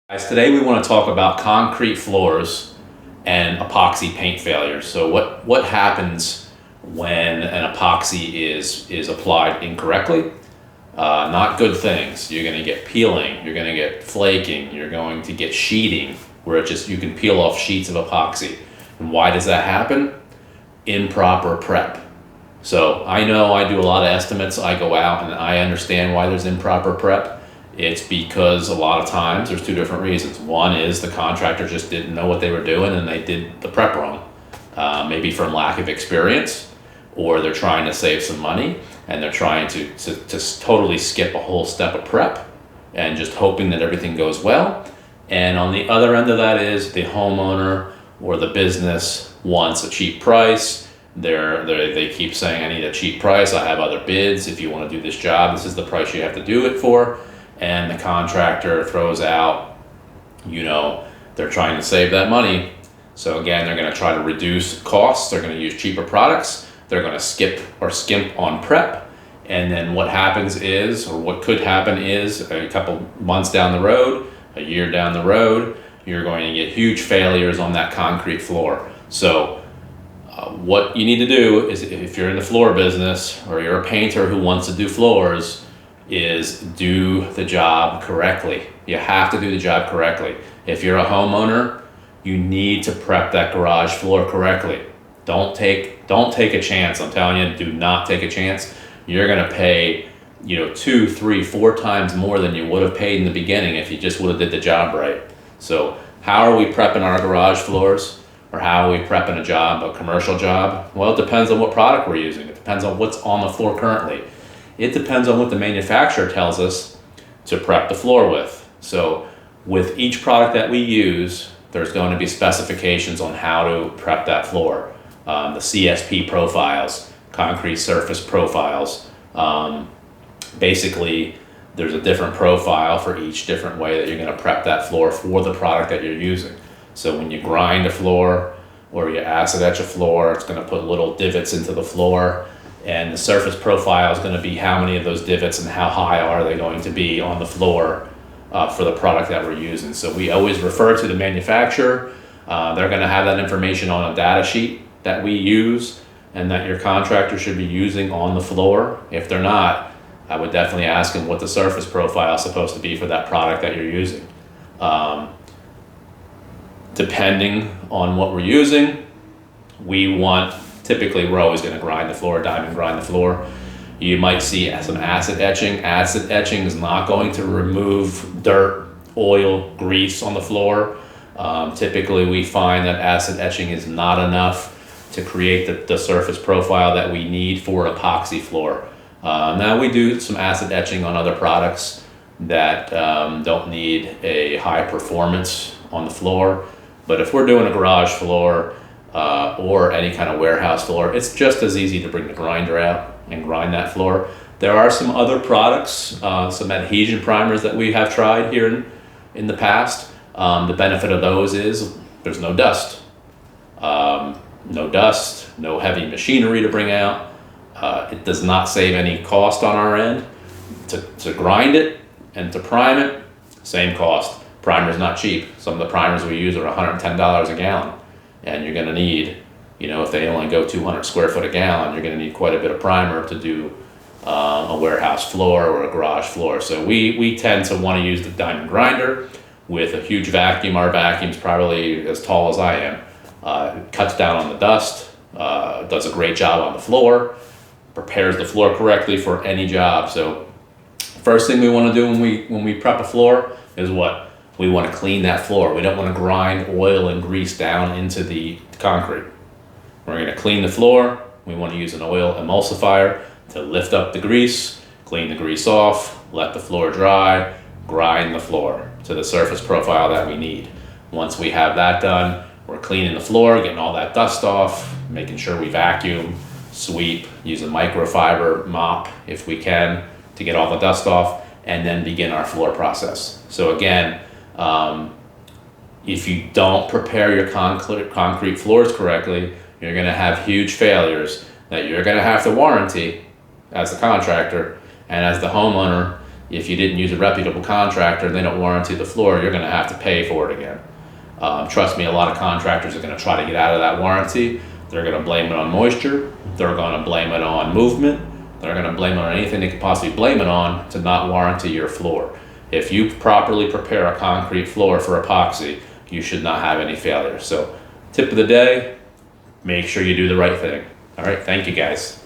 Guys, today we want to talk about concrete floors and epoxy paint failures. So what happens when an epoxy is applied incorrectly? Not good things. You're going to get peeling, you're going to get flaking, you're going to get sheeting, where you can peel off sheets of epoxy. And why does that happen? Improper prep. So I know I do a lot of estimates. I go out and I understand why there's improper prep. It's because a lot of times there's two different reasons. One is the contractor just didn't know what they were doing and they did the prep wrong. Maybe from lack of experience, or they're trying to save some money and they're trying to totally skip a whole step of prep and just hoping that everything goes well. And on the other end of that is the homeowner or the business wants a cheap price. They keep saying, I need a cheap price. I have other bids. If you want to do this job, this is the price you have to do it for. And the contractor throws out, they're trying to save that money. So again, they're going to try to reduce costs. They're going to use cheaper products. They're going to skip or skimp on prep. And then what happens is, or what could happen is, a couple months down the road, a year down the road, you're going to get huge failures on that concrete floor. So what you need to do is, if you're in the floor business or you're a painter who wants to do floors, is do the job correctly. You have to do the job correctly. If you're a homeowner, you need to prep that garage floor correctly. Don't take a chance. I'm telling you, do not take a chance. You're gonna pay, 2, 3, 4 times more than you would have paid in the beginning if you just would have did the job right. So how are we prepping our garage floors? Or how are we prepping a commercial job? Well, it depends on what product we're using. It depends on what's on the floor currently. It depends on what the manufacturer tells us to prep the floor with. So with each product that we use, there's going to be specifications on how to prep that floor. The CSP profiles, concrete surface profiles. Basically, there's a different profile for each different way that you're going to prep that floor for the product that you're using. So when you grind a floor or you acid etch a floor, it's going to put little divots into the floor. And the surface profile is going to be how many of those divots and how high are they going to be on the floor for the product that we're using. So we always refer to the manufacturer. They're going to have that information on a data sheet that we use and that your contractor should be using on the floor. If they're not, I would definitely ask them what the surface profile is supposed to be for that product that you're using. Depending on what we're using, typically, we're always going to grind the floor, diamond grind the floor. You might see some acid etching. Acid etching is not going to remove dirt, oil, grease on the floor. Typically, we find that acid etching is not enough to create the surface profile that we need for epoxy floor. Now, we do some acid etching on other products that don't need a high performance on the floor. But if we're doing a garage floor, or any kind of warehouse floor, it's just as easy to bring the grinder out and grind that floor. There are some other products, some adhesion primers that we have tried here in the past. The benefit of those is there's no dust. No heavy machinery to bring out. It does not save any cost on our end. To grind it and to prime it, same cost. Primer's not cheap. Some of the primers we use are $110 a gallon. And you're going to need, if they only go 200 square foot a gallon, you're going to need quite a bit of primer to do a warehouse floor or a garage floor. So we tend to want to use the diamond grinder with a huge vacuum. Our vacuum's probably as tall as I am. It cuts down on the dust, does a great job on the floor, prepares the floor correctly for any job. So first thing we want to do when we prep a floor is what? We want to clean that floor. We don't want to grind oil and grease down into the concrete. We're going to clean the floor. We want to use an oil emulsifier to lift up the grease, clean the grease off, let the floor dry, grind the floor to the surface profile that we need. Once we have that done, we're cleaning the floor, getting all that dust off, making sure we vacuum, sweep, use a microfiber mop if we can to get all the dust off, and then begin our floor process. So again, if you don't prepare your concrete floors correctly, you're going to have huge failures that you're going to have to warranty as the contractor and as the homeowner If you didn't use a reputable contractor and they don't warranty the floor, you're gonna have to pay for it again. Trust me, a lot of contractors are gonna try to get out of that warranty. They're gonna blame it on moisture, they're gonna blame it on movement, they're gonna blame it on anything they could possibly blame it on to not warranty your floor. If you properly prepare a concrete floor for epoxy, you should not have any failures. So, tip of the day, make sure you do the right thing. All right, thank you guys.